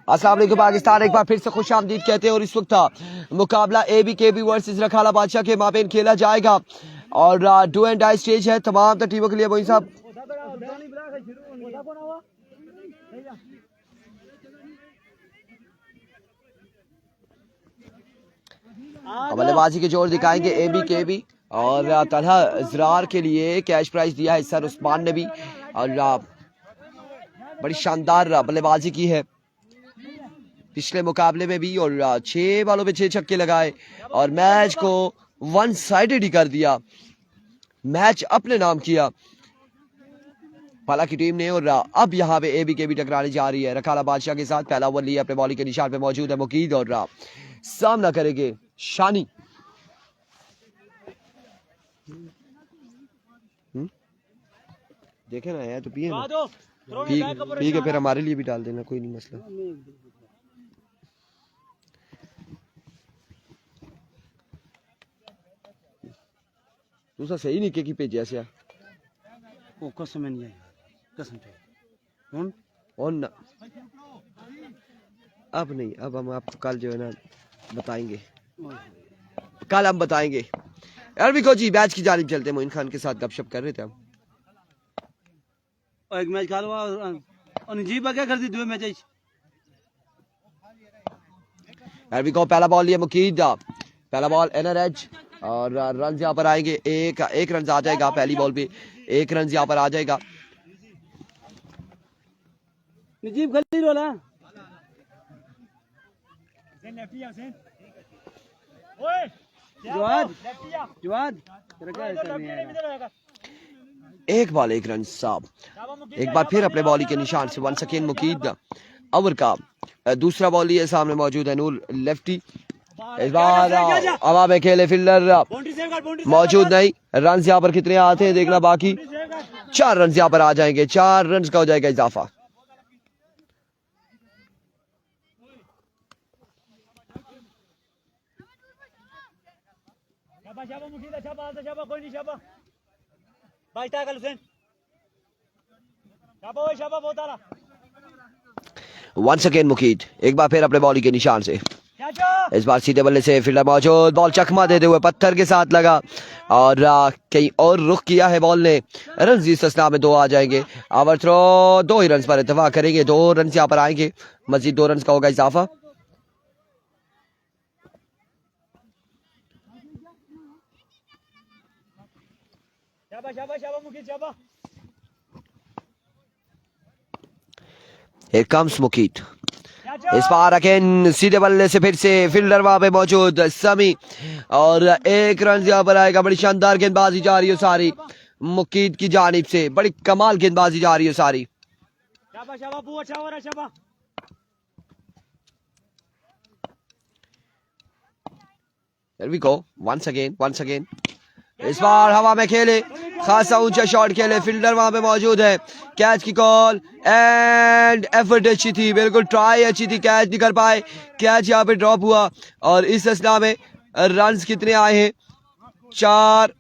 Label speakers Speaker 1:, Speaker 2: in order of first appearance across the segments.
Speaker 1: अस्सलाम वालेकुम पाकिस्तान, एक बार फिर से खुश आमदीद कहते हैं। और इस वक्त मुकाबला ABKB वर्सेस रखाला बादशाह के माबेन खेला जाएगा और डू एंड डाई स्टेज है तमाम टीमों के लिए। मोइन साहब बल्लेबाजी के जोर दिखाएंगे ABKB और तलहा इजरार के लिए कैश प्राइज दिया है सर उस्मान ने भी और बड़ी शानदार बल्लेबाजी की है पिछले मुकाबले में भी और 6 बॉलों पे 6 छक्के लगाए और मैच को वन साइडेड ही कर दिया, मैच अपने नाम किया पाला की टीम ने। और अब यहाँ पे ABKB टकराने जा रही है रखाला बादशाह के साथ। पहला ओवर लिया अपने बॉलिंग के निशान पे मौजूद है मुकीद और सामना करेंगे शानी। देखे ना है तो पिए ना, पी के फिर हमारे लिए भी डाल देना, कोई नहीं मसला। दूसरा सही नहीं की पेज ऐसे
Speaker 2: वो कसम नहीं है, कसम से
Speaker 1: और ना अब नहीं, अब हम आपको कल जो है ना बताएंगे, कल हम बताएंगे। अरबिको जी मैच की जानिब चलते हैं, मोइन खान के साथ गपशप कर रहे थे हम।
Speaker 2: और एक मैच खेलवा और जी क्या कर दी दो मैच।
Speaker 1: अरबिको पहला बॉल लिया मुकीद, पहला बॉल NRH और रन यहाँ पर आएंगे। एक रन आ जाएगा पहली बॉल पे, एक रन यहाँ पर आ जाएगा।
Speaker 2: नजीब गली रोला जवाद जवाद
Speaker 1: एक बॉल एक रन साहब। एक बार फिर अपने बॉलिंग के निशान से वन सेकेंड मुकीद ओवर का दूसरा बॉल लिए सामने मौजूद है नूर लेफ्टी। इस बार हवा में खेले फील्डर मौजूद नहीं। रन यहाँ पर कितने आते हैं देखना बाकी। 4 रन यहाँ पर आ जाएंगे, 4 रन का हो जाएगा इजाफा। वंस अगेन मुकीद एक बार फिर अपने बॉलिंग के निशान से। इस बार सीधे बल्ले से फील्डर मौजूद, बॉल चकमा देते हुए पत्थर के साथ लगा और कहीं और रुख किया है बॉल ने। रन इस असना में 2 आ जाएंगे। ओवर थ्रो 2 ही रन पर इत्तेफाक करेंगे, 2 रन यहाँ पर आएंगे, मजीद 2 रन का होगा इजाफा। Here comes Muqeed. इस बार अगेन सीधे बल्ले से फिर से फील्डर वहां पे मौजूद समी और 1 रन यहाँ पर आएगा। बड़ी शानदार गेंदबाजी जा रही है सारी मुकीद की जानिब से, बड़ी कमाल गेंदबाजी जा रही है सारी। Here we go once again। इस बार हवा में खेले, खासा ऊंचा शॉट खेले, फील्डर वहां पे मौजूद है। कैच की कॉल एंड एफर्ट अच्छी थी, बिल्कुल ट्राई अच्छी थी, कैच नहीं कर पाए, कैच यहाँ पे ड्रॉप हुआ। और इस असला में रन्स कितने आए हैं? 4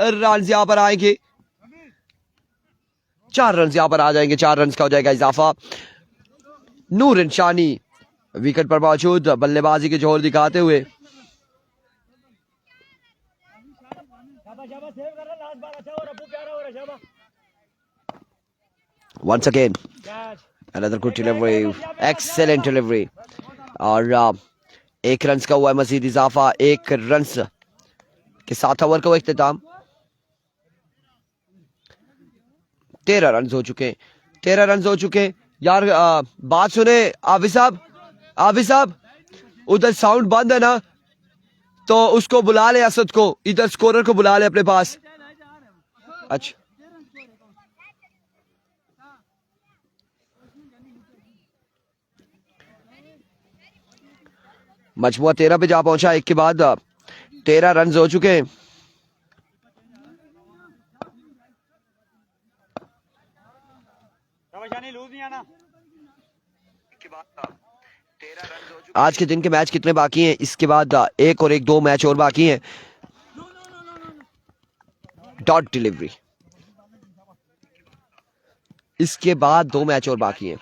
Speaker 1: रन यहाँ पर आएंगे, 4 रन यहाँ पर आ जाएंगे, 4 रन का हो जाएगा इजाफा। नूर शानी विकेट पर मौजूद, बल्लेबाजी के जोर दिखाते हुए। Once again another good delivery, excellent delivery और 1 रन का हुआ है मजीद इजाफा। 1 रन के साथ ओवर का इख्तिताम। 13 रन हो चुके, 13 रन हो चुके। यार बात सुने आबिद साहब, उधर साउंड बंद है ना, तो उसको बुला ले, असद को, इधर स्कोरर को बुला ले अपने पास। अच्छा मजमुआ 13 पे जा पहुंचा। 1 के बाद 13 रन हो चुके हैं। आज के दिन के मैच कितने बाकी हैं? इसके बाद 1 और 1 2 मैच और बाकी हैं। डॉट डिलीवरी, इसके बाद 2 मैच और बाकी हैं।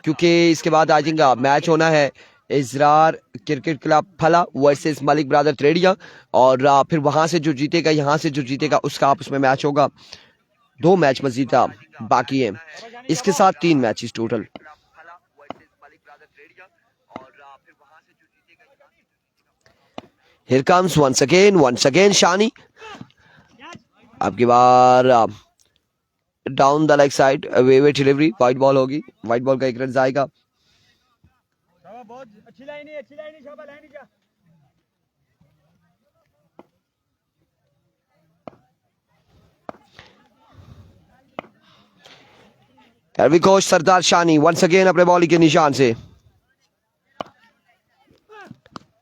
Speaker 1: क्योंकि इसके बाद आई थिंक मैच होना है इजरार क्रिकेट क्लब फला वर्सेस मलिक ब्रदर त्रेडिया, और फिर वहां से जो जीतेगा, यहाँ से जो जीतेगा, उसका आपस में मैच होगा। 2 मैच मजीद बाकी हैं, इसके साथ 3 matches total. Here comes once again Shani. अब की बार down the leg side, wide delivery, wide ball होगी, वाइट बॉल का 1 रन आएगा।
Speaker 2: बहुत अच्छी लाइन है, शाबाश लाइन जा।
Speaker 1: Here we go, Sardar Shani once again अपने बॉलिंग के निशान से।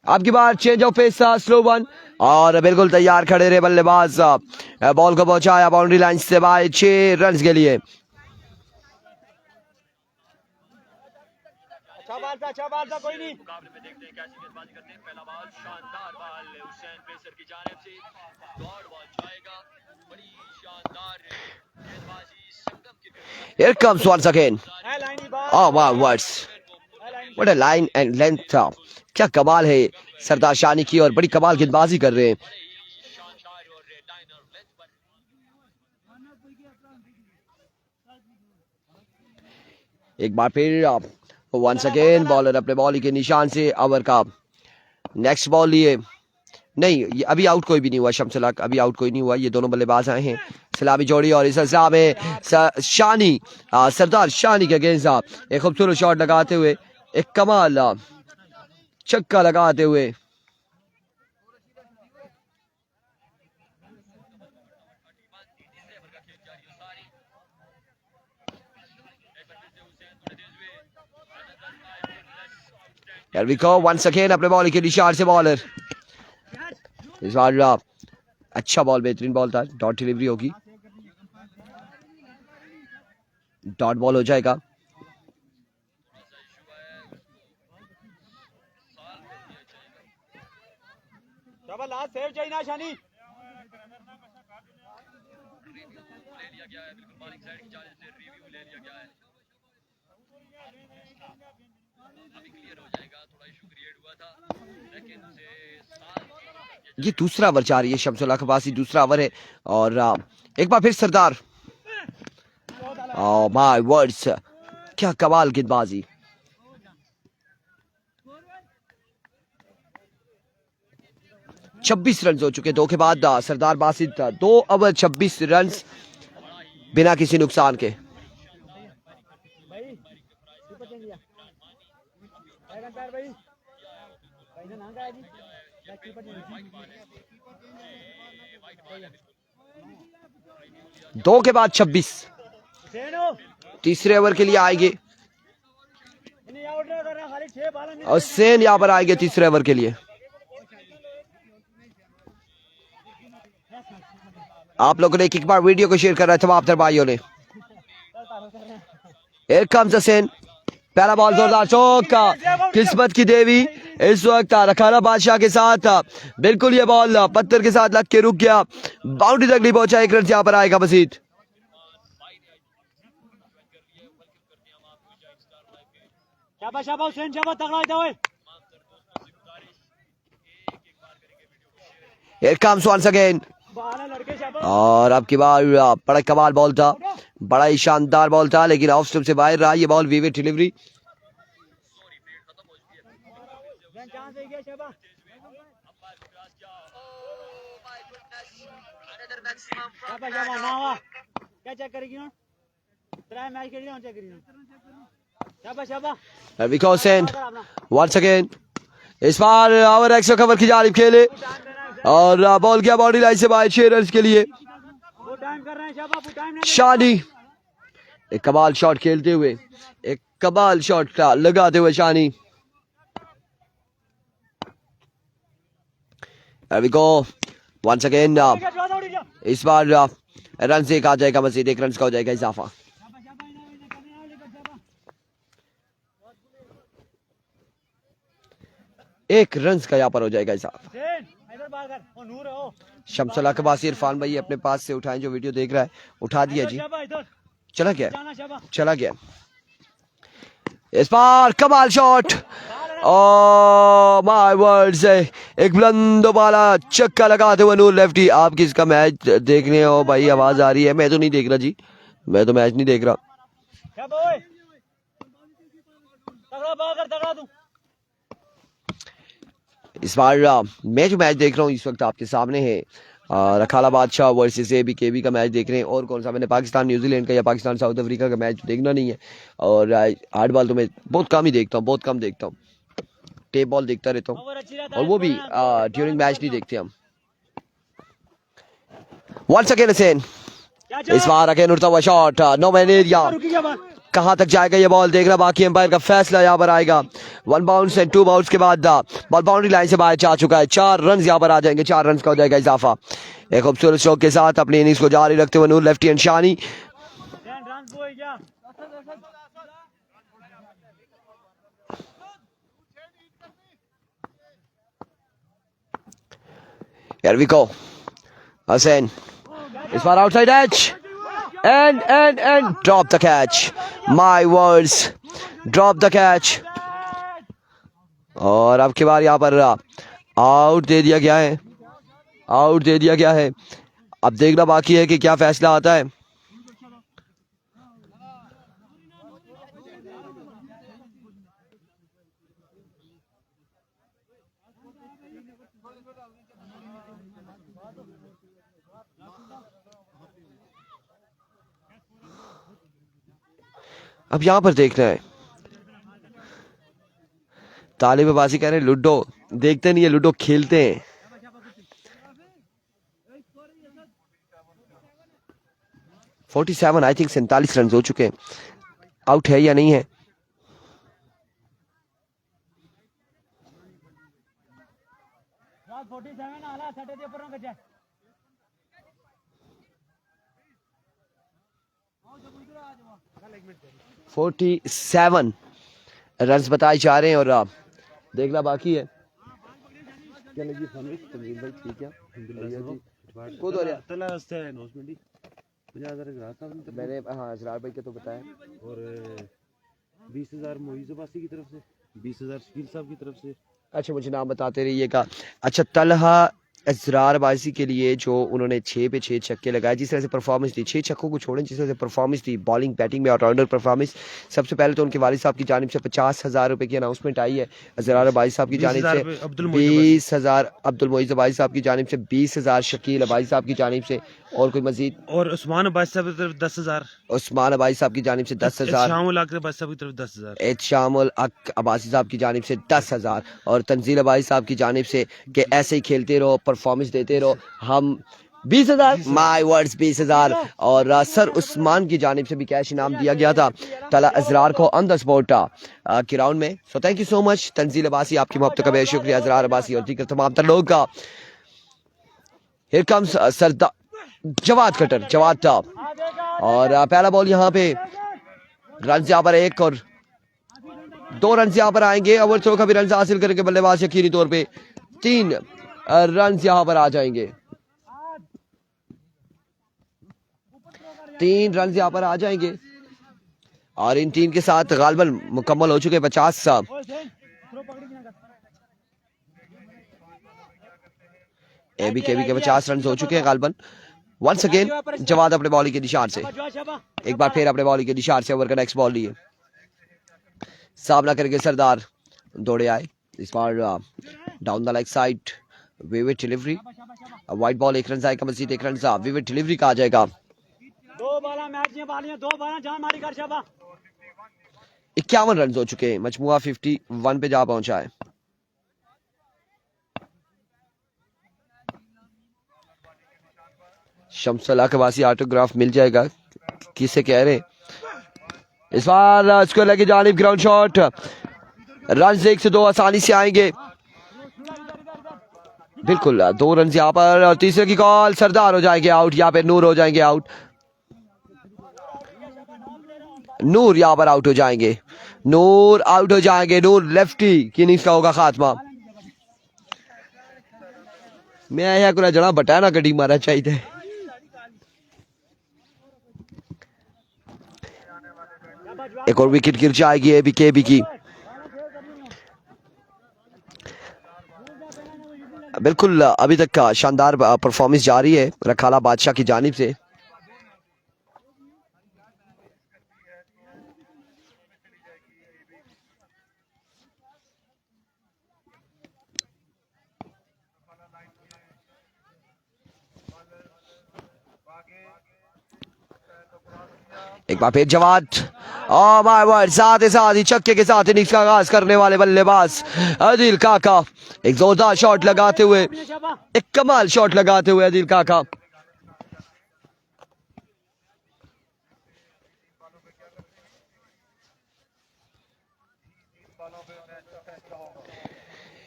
Speaker 1: आपकी बार change of pace, slow one, और बिल्कुल तैयार खड़े रहे बल्लेबाज। बॉल को पहुंचाया बाउंड्री लाइन से बाय 6 रन के लिए।
Speaker 2: अच्छा बाल था कोई नहीं।
Speaker 3: मुकाबले में देखते हैं कैसी गेंदबाजी करते हैं। पहला बॉल शानदार बॉल हुसैन पेसर की जानिब से, डॉट बॉल जाएगा, बड़ी शानदार गेंदबाजी संगम की।
Speaker 1: Here comes once again, oh wow, what a line and length, क्या कमाल है सरदार शानी की, और बड़ी कमाल गेंदबाजी कर रहे हैं। एक बार फिर वंस अगेन बॉलर अपने बॉलिंग के निशान से ओवर का नेक्स्ट बॉल लिए। नहीं, ये अभी आउट कोई भी नहीं हुआ शमसलाक, अभी आउट कोई नहीं हुआ, ये दोनों बल्लेबाज आए हैं। सलामी जोड़ी, और इस सलाह में शानी, सरदार शानी के अगेंस्ट एक खूबसूरत शॉट लगाते हुए, एक कमाल छक्का लगाते हुए। Here we go once again अपने बॉलिंग के निशान से बॉलर। इस बार अच्छा बॉल, बेहतरीन बॉल था, डॉट डिलीवरी होगी, डॉट बॉल हो जाएगा।
Speaker 2: लास्ट सेव चाहिए ना शानी।
Speaker 1: ये दूसरा ओवर जा रही है शमसुल्लाह के पास, ही दूसरा ओवर है, और एक बार फिर सरदार, ओह माय वर्ड्स, क्या कमाल गेंदबाजी। छब्बीस रन हो चुके 2 के बाद। सरदार बासित 2 ओवर 26 रन बिना किसी नुकसान के। दो के बाद 26, तीसरे ओवर के लिए आएंगे, और सेन यहां पर आएंगे तीसरे ओवर के लिए। आप लोगों ने एक बार वीडियो को शेयर कर रहा है तमाम भाइयों ने। Here comes the सेन, पहला बॉल जोरदार चौका, किस्मत की देवी इस वक्त रखाना बादशाह के साथ, बिल्कुल ये बॉल पत्थर के साथ लग के रुक गया, बाउंड्री तक नहीं पहुंचा, 1 रन यहाँ पर आएगा मजीद। Here comes once again, और अब की बार बड़ा कमाल बॉल था, बड़ा ही शानदार बॉल था, लेकिन ऑफ स्टंप से बाहर रहा ये बॉल। वीवे डिलीवरी,
Speaker 2: क्या चेक करेगी ना, मैच के लिए चेक करेगी।
Speaker 1: once again, इस बार ओवर एक्स्ट्रा कवर की जानिब खेले, और बॉल किया बाउंड्री लाइन से बाहर 6 रन के लिए। शानी एक कमाल शॉट खेलते हुए, एक कमाल शॉट का लगाते हुए शानी। There we go once again, इस बार रन से एक आ जाएगा मजीद, 1 रन का हो जाएगा इजाफा। एक रन का यहाँ पर हो जाएगा इजाफा। शमसुल्लाह के पास इरफान भाई अपने पास से उठाएं, जो वीडियो देख रहा है उठा दिया जी, चला गया। इस बार कमाल शॉट, ओ माय वर्ड से एक बुलंद वाला चक्का लगाते हुए नूर लेफ्टी। आप किसका मैच देखने हो भाई? आवाज आ रही है? मैं तो नहीं देख रहा जी, मैं तो मैच नहीं देख रहा। इस बार मैं जो मैच देख रहा हूँ इस वक्त आपके सामने है रखाला बादशाह वर्सेस एबी केबी का मैच देख रहे हैं। और कौन सा, मैंने पाकिस्तान न्यूजीलैंड का या पाकिस्तान साउथ अफ्रीका का मैच देखना नहीं है। और हार्ड बॉल तो मैं बहुत कम ही देखता हूँ, बहुत कम देखता हूँ। टेप बॉल देखता रहता हूँ, और वो भी ड्यूरिंग मैच नहीं देखते हम। वंस अगेन हसैन, इस बार अगेन उड़ता हुआ शॉट, नो मैन एरिया। कहां तक जाएगा ये बॉल देखना बाकी, एम्पायर का फैसला यहाँ पर आएगा। 1 बाउंस एंड 2 बाउंस के बाद बॉल बाउंड्री लाइन से बाहर जा चुका है। 4 रन यहाँ पर आ जाएंगे, 4 रन का हो जाएगा इजाफा। एक खूबसूरत स्ट्रोक के साथ अपनी इनिंग्स को जारी रखते हुए Noor lefty and Shani. Here we go. Hussain, इस बार outside edge and drop the catch. My words, drop the catch. और अब की बार यहाँ पर आउट दे दिया गया है, आउट दे दिया गया है। अब देखना बाकी है कि क्या फैसला आता है। अब यहां पर देखना है, तालिबाबाजी कह रहे हैं लूडो देखते नहीं है, लूडो खेलते हैं। आई थिंक 47 रन हो चुके हैं। आउट है या नहीं है? फोर्टी 47 रन बताए जा रहे हैं और देखना बाकी है।
Speaker 2: क्या लगी तंजीम भाई? ठीक है
Speaker 1: खुद हो रहा
Speaker 2: तला रास्ते है 9 मिनट 50,000 ग्राहक था
Speaker 1: मैंने, हाँ असरार भाई के तो बताया।
Speaker 2: और 20,000 मोइज़ अब्बासी की तरफ से, 20,000 शकील साहब की तरफ से।
Speaker 1: अच्छा मुझे नाम बताते रहिएगा। अच्छा तलहा असरार बाजी के लिए जो उन्होंने 6 पे 6 छक्के लगाए, जिस तरह से परफॉर्मेंस दी, 6 छक्कों को छोड़ें, जिस तरह से परफॉर्मेंस दी बॉलिंग बैटिंग में, ऑलराउंडर परफॉर्मेंस। सबसे पहले तो उनके वालिद साहब की जानिब से 50,000 रुपए की अनाउंसमेंट आई है। असरार बाजी साहब की जानिब से 20,000, अब्दुल मोइज़ अब्बासी साहब की जानिब से 20,000, शकील अब्बासी साहब की जानिब से और कोई मजीद,
Speaker 2: और उस्मान अब्बासी साहब की तरफ 10,000,
Speaker 1: उस्मान अब्बासी साहब की जानिब से 10,000,
Speaker 2: शामुल अब्बासी साहब की तरफ 10,000,
Speaker 1: शामुल अब्बासी साहब की जानिब से 10,000 और तंजील अब्बासी साहब की जानिब से कि ऐसे ही खेलते रहो, परफॉर्मेंस देते रहो, हम 20,000, माय वर्ड्स 20,000। और सर उस्मान की जानिब से भी कैश इनाम दिया गया था तला अजरार को ऑन द स्पॉट ग्राउंड में। So thank you so much Tanzeel Abbasi, आपकी मोहब्बत का बेहद शुक्रिया अजरार अब्बासी और दीगर तमाम तर लोग का। Here comes Sardar Jawad cutter, Jawad top, और पहला बॉल यहाँ पे रन यहाँ पर 1 और 2 रन यहाँ पर आएंगे। ओवर थ्रो का भी रन हासिल करके बल्लेबाज अखीरी तौर पे 3 रन यहाँ पर आ जाएंगे, 3 रन यहाँ पर आ जाएंगे और इन 3 के साथ गालबन मुकम्मल हो चुके 50। एबी केबी के 50 रन हो चुके हैं गालबन। वंस अगेन जवाद अपने बॉलिंग के निशान से, एक बार फिर अपने बॉलिंग के निशान से ओवर का नेक्स्ट बॉल लिए, सामना करके सरदार दौड़े आए। इस बार down the leg side wide delivery, wide ball 1 run आएगा, मजीद 1 रन विविड डिलीवरी का आ जाएगा। 51 रन हो चुके हैं, मजमुआ 51 पे जा पहुंचा है। शमसला के वासी ऑटोग्राफ मिल जाएगा, किसे कह रहे? इस बार स्क्वायर लेग की जानिब ग्राउंड शॉट, रन 1 से 2 आसानी से आएंगे, बिल्कुल 2 रन यहाँ पर। और तीसरे की कॉल, सरदार हो जाएंगे आउट, यहाँ पे नूर हो जाएंगे आउट, नूर यहाँ पर आउट हो जाएंगे, नूर आउट हो जाएंगे, नूर लेफ्टी की इनिंग्स का होगा खात्मा। मैं यहाँ को जना बटा ना गड्डी मारा चाहिए। एक और विकेट गिर जाएगी एबीकेबी की। बिल्कुल अभी तक का शानदार परफॉर्मेंस जारी है रखाला बादशाह की जानिब से। एक बार फिर जवाब, ओ माय वर्ड, साथ ही छक्के के साथ इनिंग्स का आगाज करने वाले बल्लेबाज आदिल काका एक जोरदार शॉट लगाते हुए, एक कमाल शॉट लगाते हुए आदिल काका।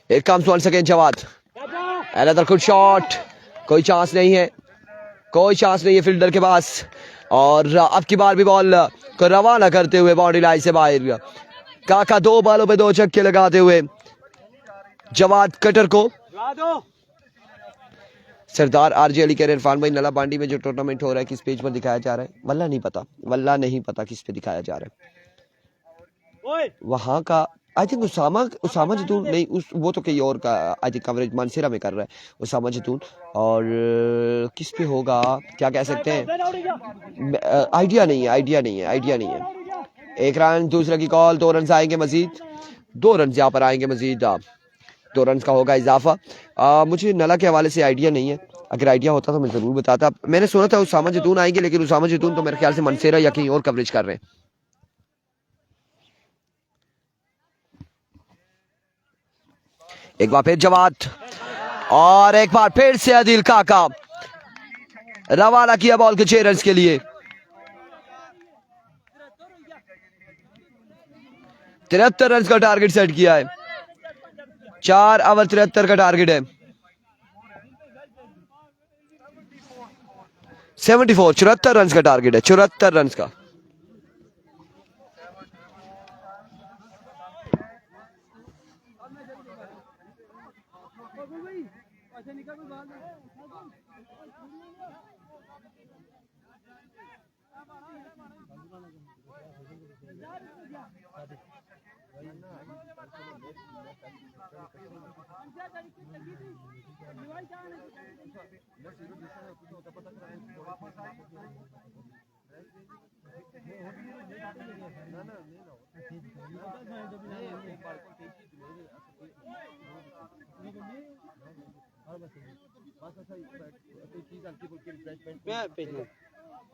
Speaker 1: It comes once again जवाब, another good shot, कोई चांस नहीं है, कोई चांस नहीं है फील्डर के पास। और अब की बार भी बॉल को रवाना करते हुए बाउंड्री लाइन से बाहर काका 2 बॉलों पे 2 छक्के लगाते हुए जवाद कटर को। सरदार आरजे अली कह रहे इरफान भाई नला बांडी में जो टूर्नामेंट हो रहा है किस पेज पर दिखाया जा रहा है? वल्ला नहीं पता किस पे दिखाया जा रहा है। वहां का आई थिंक उसामा जतून नहीं, वो तो कहीं और का आई थिंक कवरेज मानसेरा में कर रहा है उसामा जतून। और किस पे होगा क्या कह सकते हैं, आइडिया नहीं है। एक रन, दूसरे की कॉल, 2 रन आएंगे मजीद, 2 रन यहाँ पर आएंगे मजीद, 2 रन का होगा इजाफा। मुझे नला के हवाले से आइडिया नहीं है, अगर आइडिया होता तो मैं जरूर बताता। मैंने सुना था उसामा जतून आएंगे, लेकिन उसामा जतून तो मेरे ख्याल से मनसेरा या कहीं और कवरेज कर रहे हैं। एक बार फिर जवाब, और एक बार फिर से आदिल काका रवाना किया बॉल के 6 रन के लिए। 73 रन का टारगेट सेट किया है, 4 ओवर 73 का टारगेट है। 74 रन का टारगेट है, 74 रन का।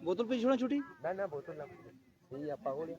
Speaker 2: बोतल पे छोड़ा छोटी
Speaker 1: ना बोतल ना यही आपा हो गया।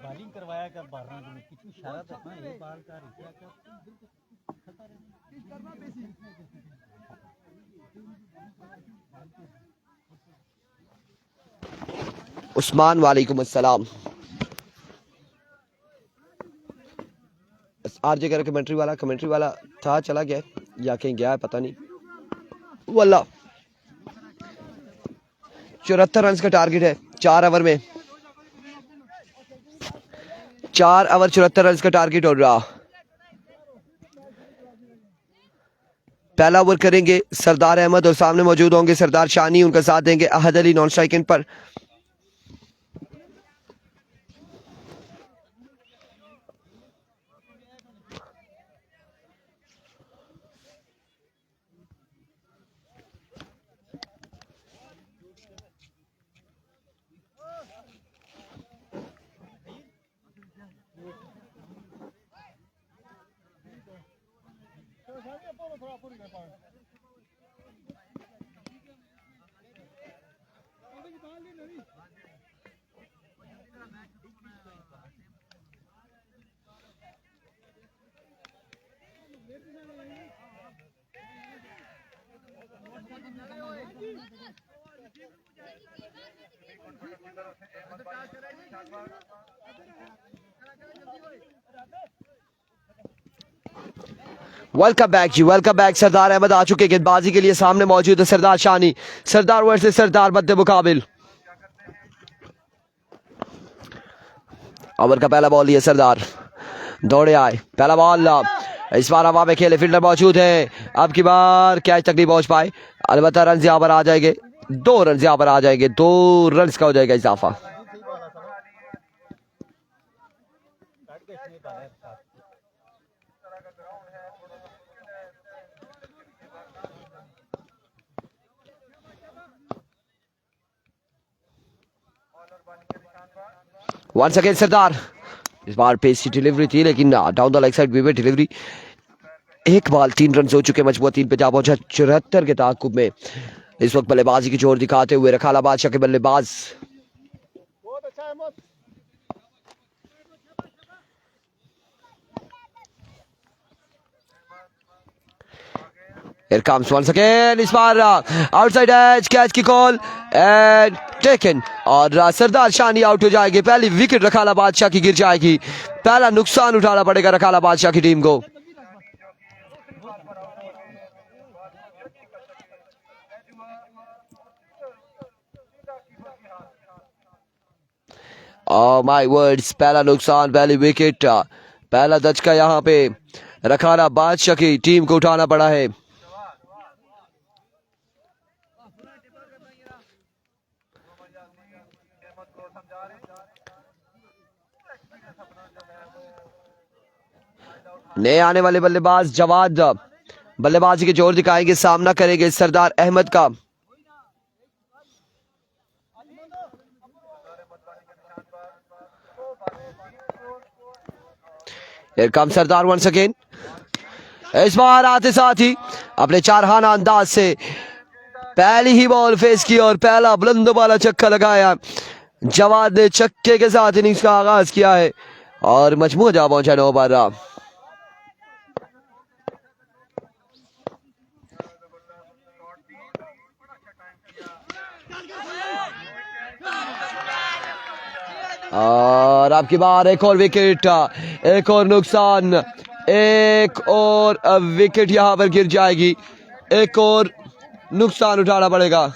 Speaker 2: बॉलिंग करवाया कर बारना में कितनी शरारत है ना ये बाल का क्या क्या करना बेसी।
Speaker 1: उस्मान वालेकुम अस्सलाम। आरजे कर कमेंट्री वाला था, चला गया या कहीं गया है पता नहीं। वल्ला 74 रन का टारगेट है 4 ओवर में। 4 ओवर 74 रन का टारगेट हो रहा। पहला ओवर करेंगे सरदार अहमद और सामने मौजूद होंगे सरदार शानी, उनका साथ देंगे अहद अली नॉन स्ट्राइकिंग पर। Welcome back ji, welcome back. Sardar Ahmed आ चुके गेंदबाजी के लिए, सामने मौजूद है सरदार शानी। सरदार वर्सेस सरदार मध्य मुकाबिल। ओवर का पहला बॉल लिया सरदार, दौड़े आए, पहला बॉल इस बार हवा में खेले, फील्डर मौजूद है, अब की बार कैच तक नहीं पहुंच पाए। अलबत्ता रन यहाँ पर आ जाएंगे, 2 रन यहाँ पर आ जाएंगे, 2 रन का हो जाएगा इजाफा। वंस अगेन सरदार, इस बार पेस की डिलीवरी थी लेकिन down the leg side wide delivery. 1 ball 3 run हो चुके, मजबूत 3 पे जा पहुंचा 74 के ताकुब में। इस वक्त बल्लेबाजी की जोर दिखाते हुए रखाला बादशाह के बल्लेबाज। Here comes once again, इस बार आउटसाइड एज, कैच की कॉल एंड टेकन और सरदार शानी आउट हो जाएंगे। पहली विकेट रखाला बादशाह की गिर जाएगी, पहला नुकसान उठाना पड़ेगा रखाला बादशाह की टीम को। ओह माय वर्ड्स, पहला नुकसान, पहली विकेट, पहला दचका यहाँ पे रखाला बादशाह की टीम को उठाना पड़ा है। नए आने वाले बल्लेबाज जवाद बल्लेबाजी के जोर दिखाएंगे, सामना करेंगे सरदार अहमद का। Here comes Sardar once again, इस बार आते साथ ही अपने चारहाना अंदाज से पहली ही बॉल फेस की और पहला बुलंद वाला छक्का लगाया। जवाद ने छक्के के साथ इनिंग्स का आगाज किया है और मजमू जा पहुंचा 9 बार। और आपकी बार एक और विकेट, एक और नुकसान, एक और विकेट यहां पर गिर जाएगी, एक और नुकसान उठाना पड़ेगा।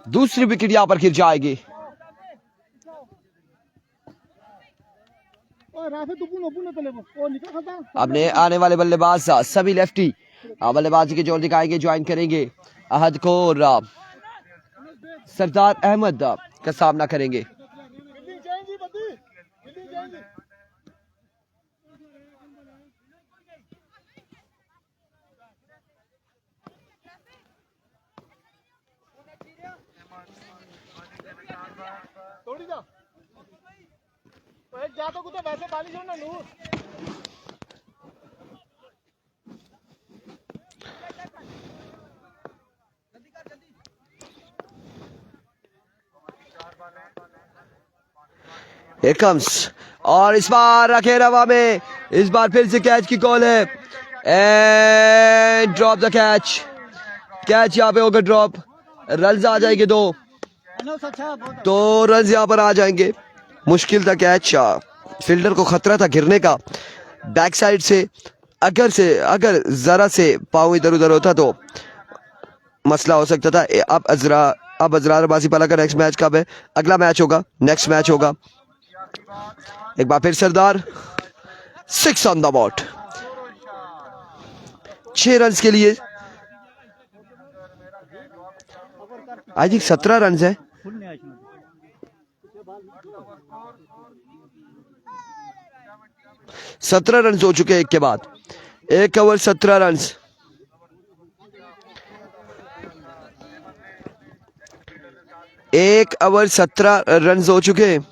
Speaker 1: दूसरी विकेट यहां पर गिर जाएगी। अपने आने वाले बल्लेबाज सभी लेफ्टी बल्लेबाजी के जोर दिखाएंगे, ज्वाइन करेंगे अहद को और सरदार अहमद का सामना करेंगे। Here comes, और इस बार रखे हवा में, इस बार फिर से कैच की कॉल है and drop the catch. Catch यहाँ पे होगा ड्रॉप, रन आ जाएंगे दो, तो रन यहाँ पर आ जाएंगे। मुश्किल था कैच, फील्डर को खतरा था गिरने का। बैक साइड से अगर जरा से पाँव इधर उधर होता तो मसला हो सकता था। अब अजरार बासीपाला का नेक्स्ट मैच कब है? अगला मैच होगा, नेक्स्ट मैच होगा। एक बार फिर सरदार 6 ऑन द बॉट, 6 रन के लिए। आई थिंक 17 रन है, 17 रन हो चुके हैं एक के बाद, 1 ओवर 17 रन। एक ओवर 17 रन हो चुके हैं।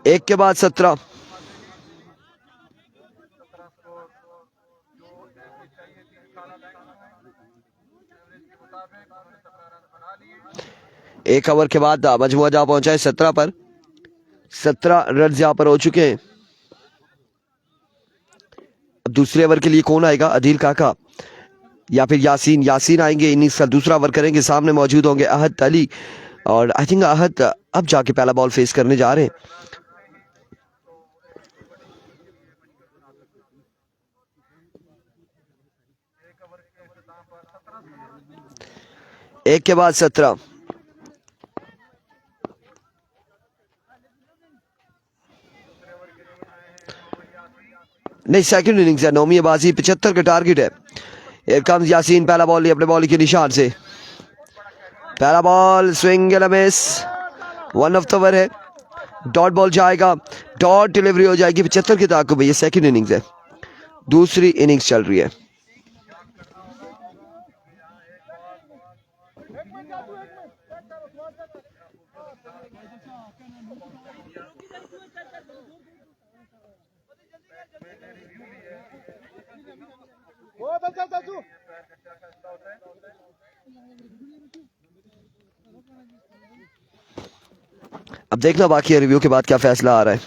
Speaker 1: एक के बाद 17। एक ओवर के बाद मजमुआ जहां पहुंचा है 17 पर। 17 रन यहां पर हो चुके हैं। अब दूसरे ओवर के लिए कौन आएगा? अदील काका या फिर यासीन आएंगे, इनिंग्स का दूसरा ओवर करेंगे। सामने मौजूद होंगे अहद अली, और आई थिंक अहद अब जाके पहला बॉल फेस करने जा रहे हैं। एक के बाद 17। नहीं, सेकंड इनिंग्स है, नौवीं बाजी, 75 का टारगेट है। Here comes यासीन, पहला बॉल अपने बॉल के निशान से, पहला ball swing and miss, 1 of the over है। डॉट बॉल जाएगा, डॉट डिलीवरी हो जाएगी 75 के ताकुब में। ये सेकंड इनिंग्स है, दूसरी इनिंग्स चल रही है। अब देखना बाकी है रिव्यू के बाद क्या फैसला आ रहा है।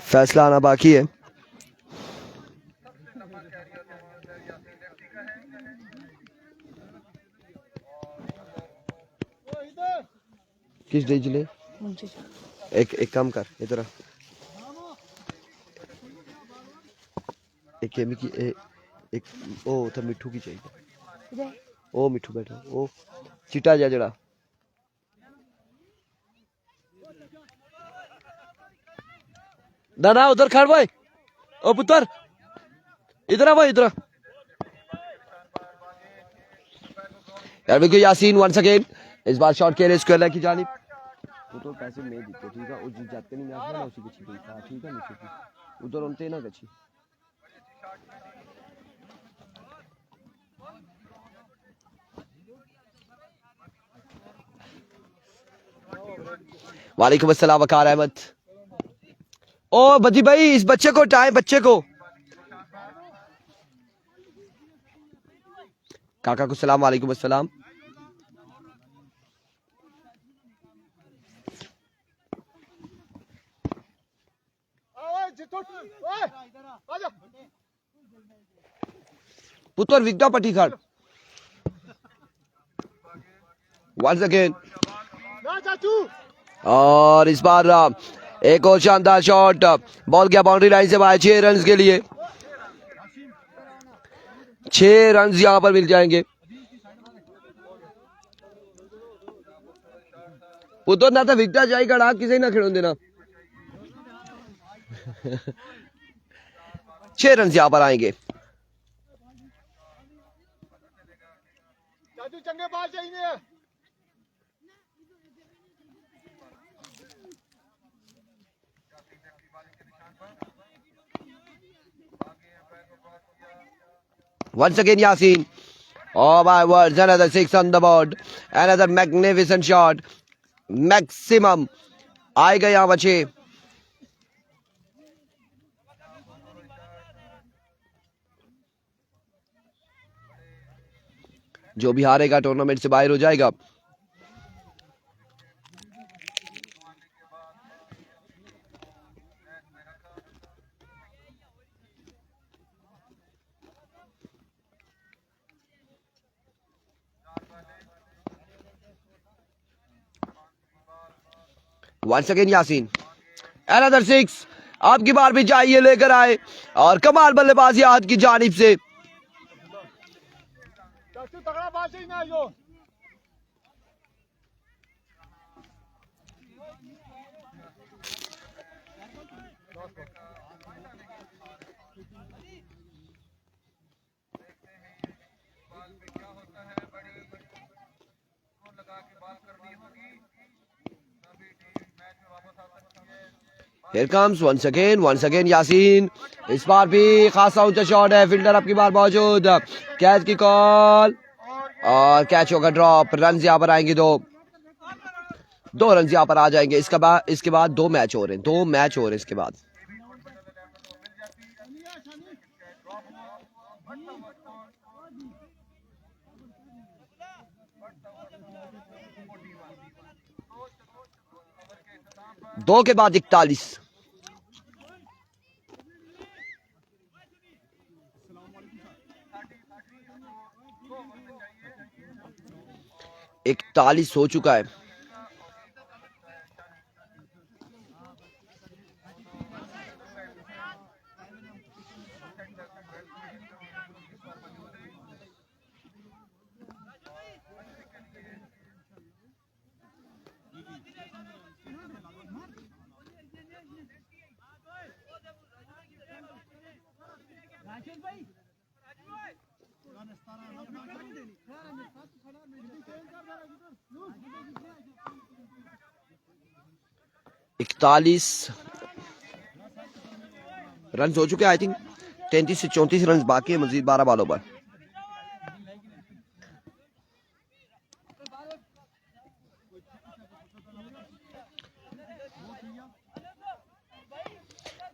Speaker 1: फैसला आना बाकी है। किस डेज ले एक काम कर इधर, एक केमी की एक ओ तो मिठू की चाहिए। ओ मिठू बैठा, ओ चिट्टा जा जड़ा ना उधर खड़ भाई, ओ पुत्र इधर आ भाई, इधर यार। देखो यासीन वंस अगेन, इस बार शॉट के लिए स्क्वायर की जानिब। तो पैसे में दिते, ठीक है, ओ जी जाते नहीं मैं ना उसी के ठीक है, ठीक है मिठू उधर उनते ना गची। वालेकुम अस्सलाम वकार अहमद। ओ बदी भाई, इस बच्चे को टाइम, बच्चे को काका को सलाम, वालेकुम अस्सलाम। पुत्र विकटा पट्टी खड़ वंस अगेन, और इस बार एक और शानदार शॉट, बॉल गया बाउंड्री लाइन से बाहर। 6 रन के लिए 6 रन यहां पर मिल जाएंगे। पुत्र ना तो विकटा जाएगा, किसी ना खेलों देना। 6 रन यहां पर आएंगे। चंगे बाल चाहिए। Once again, Yasin. Oh my words, another 6 on the board. Another magnificent shot. Maximum. आएगा यहाँ बचे. जो भी हारेगा टूर्नामेंट से बाहर हो जाएगा. Once again Yasin. Another 6. अब की बार भी चाहिए लेकर आए और कमाल बल्लेबाजी हाथ की जानिब से. Here comes once again Yasin. इस बार भी खासा ऊंचा शॉट है. फील्डर अब की बार मौजूद. कैच की कॉल और कैच होगा ड्रॉप. रन यहाँ पर आएंगे 2 रन यहाँ पर आ जाएंगे. इसके बाद 2 मैच हो रहे हैं. 2 मैच हो रहे हैं इसके बाद. दो के बाद 41. इकतालीस हो चुका है. इकतालीस रन हो चुके. आई थिंक 33 से 34 रन बाकी है मजीद 12 बॉलों पर.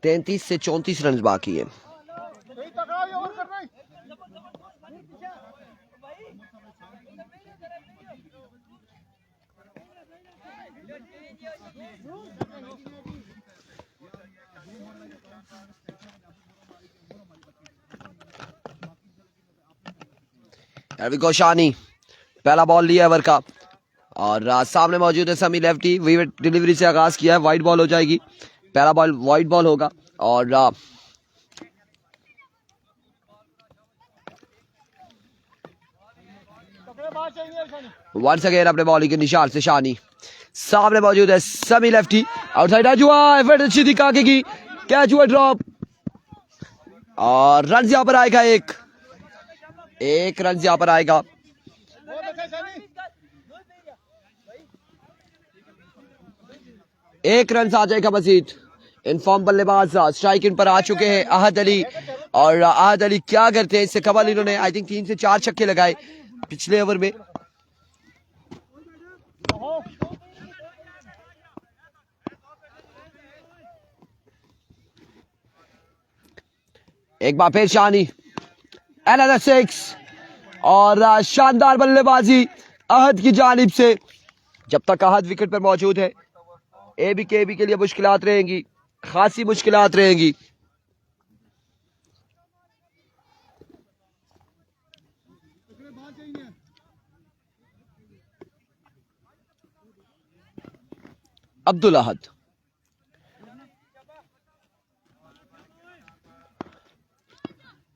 Speaker 1: तैंतीस से 34 रन बाकी है. शानी पहला बॉल लिया ओवर का और सामने मौजूद है समी लेफ्टी. विकेट डिलीवरी से आगाज किया है. वाइड बॉल हो जाएगी. पहला बॉल वाइड बॉल होगा और वंस अगेन अपने बॉलिंग के निशान से शानी. सामने मौजूद है समी लेफ्टी. आउटसाइड आज हुआ. एफर्ट अच्छी थी काके की. कैच हुआ ड्रॉप और रन यहां पर आएगा. एक रन यहां पर आएगा. एक रन आ जाएगा मजीद. इनफॉर्म बल्लेबाज स्ट्राइक इन पर आ चुके हैं अहद अली. और अहद अली क्या करते हैं इससे कबल इन्होंने आई थिंक 3 से 4 छक्के लगाए पिछले ओवर में. एक बार फिर शानी. Another 6 और शानदार बल्लेबाजी अहद की जानिब से. जब तक अहद विकेट पर मौजूद है एबी के लिए मुश्किलात रहेंगी. खासी मुश्किलात रहेंगी. अब्दुल अहद.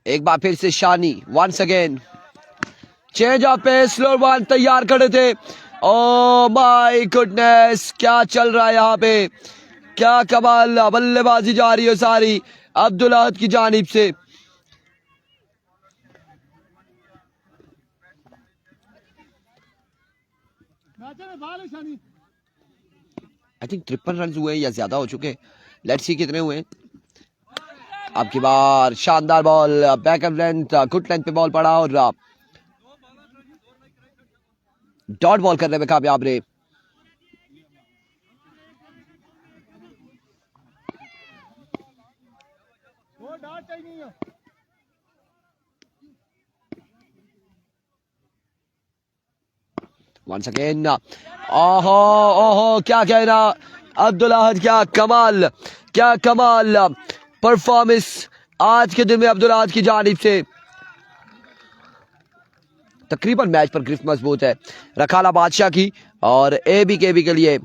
Speaker 1: एक बार फिर से Shani. Once again change of pace. Slow ball तैयार खड़े थे. ओ माय गुडनेस क्या चल रहा है यहाँ पे. क्या कमाल बल्लेबाजी जा रही है सारी अब्दुल अहद की जानिब से. आई थिंक 53 रन हुए या ज्यादा हो चुके. लेट्स सी कितने हुए. अब की बार शानदार ball, backup length, good length पे बॉल पड़ा और डॉट बॉल करने में कामयाब रहे। वंस अगेन, ओहो ओहो क्या कहना, अब्दुल अहद क्या कमाल परफॉर्मेंस आज के दिन में अब्दुल अहद की जानिब से। तकरीबन मैच पर गिरफ्त मजबूत है रखाला बादशाह की और एबीकेबी के लिए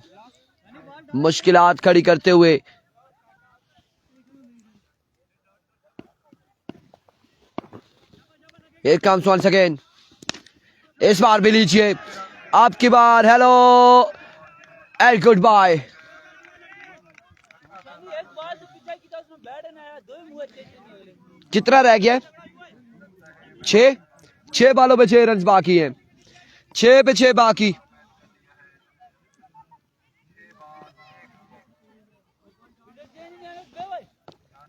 Speaker 1: मुश्किलात खड़ी करते हुए Here comes once again, इस बार भी लीजिए, आपकी बार हेलो एंड गुड बाय। कितना रह गया? 6 बालों पे 6 रन बाकी हैं, 6 पे 6 बाकी।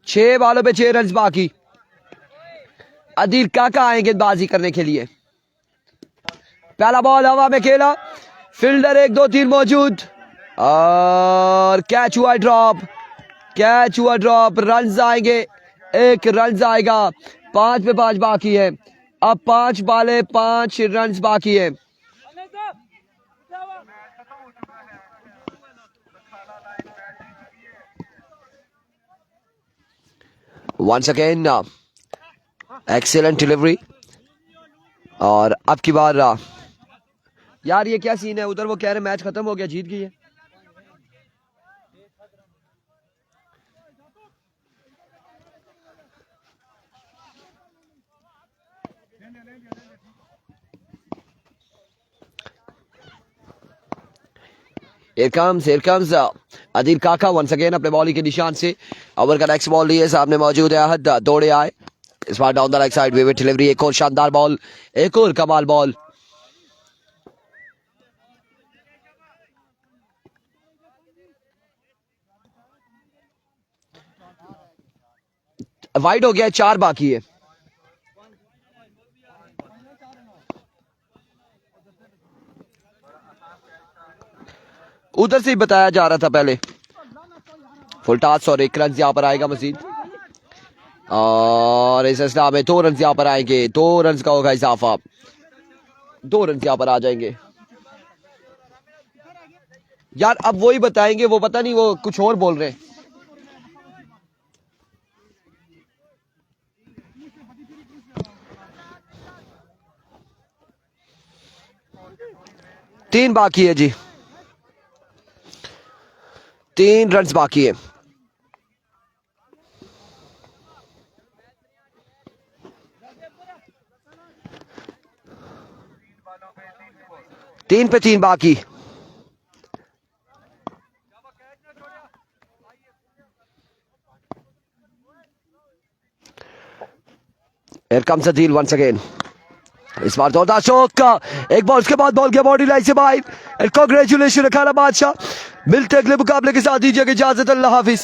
Speaker 1: छह बालों पे 6 रन बाकी। अदील काका आए गेंदबाजी करने के लिए। पहला बॉल हवा में खेला, फील्डर 1 2 3 मौजूद और कैच हुआ ड्रॉप, रन आएंगे, 1 रन आएगा, 5 पे 5 बाकी है। अब 5 बाले 5 रन बाकी है। वंस अगेन एक्सीलेंट डिलीवरी और अब की बार यार ये क्या सीन है, उधर वो कह रहे मैच खत्म हो गया, जीत गई है। Here comes अदील काका वंस अगेन अपने बॉलिंग के निशान से। ओवर का नेक्स्ट बॉल लिए सामने मौजूद है अहद, दौड़े आए, इस बार down the leg side wide delivery, एक और शानदार बॉल, एक और कमाल बॉल। वाइड हो गया, 4 बाकी है। उधर से ही बताया जा रहा था पहले। फुल टॉस और 1 रन यहां पर आएगा मजीद और इस सिलसिला में 2 रन यहां पर आएंगे, 2 रन का होगा इजाफा, 2 रन यहां पर आ जाएंगे। यार अब वही बताएंगे, वो पता नहीं वो कुछ और बोल रहे हैं। तीन बाकी है जी, 3 रन बाकी है। तीन पे 3 बाकी। Here comes Adil once again. इस बार जोरदार चौका, एक बॉल उसके बाद बॉल के बॉडी लाइन से बाहर। कांग्रेचुलेशन रखाला बादशाह। मिलते अगले मुकाबले के साथ, दीजिए इजाजत, अल्लाह हाफिज।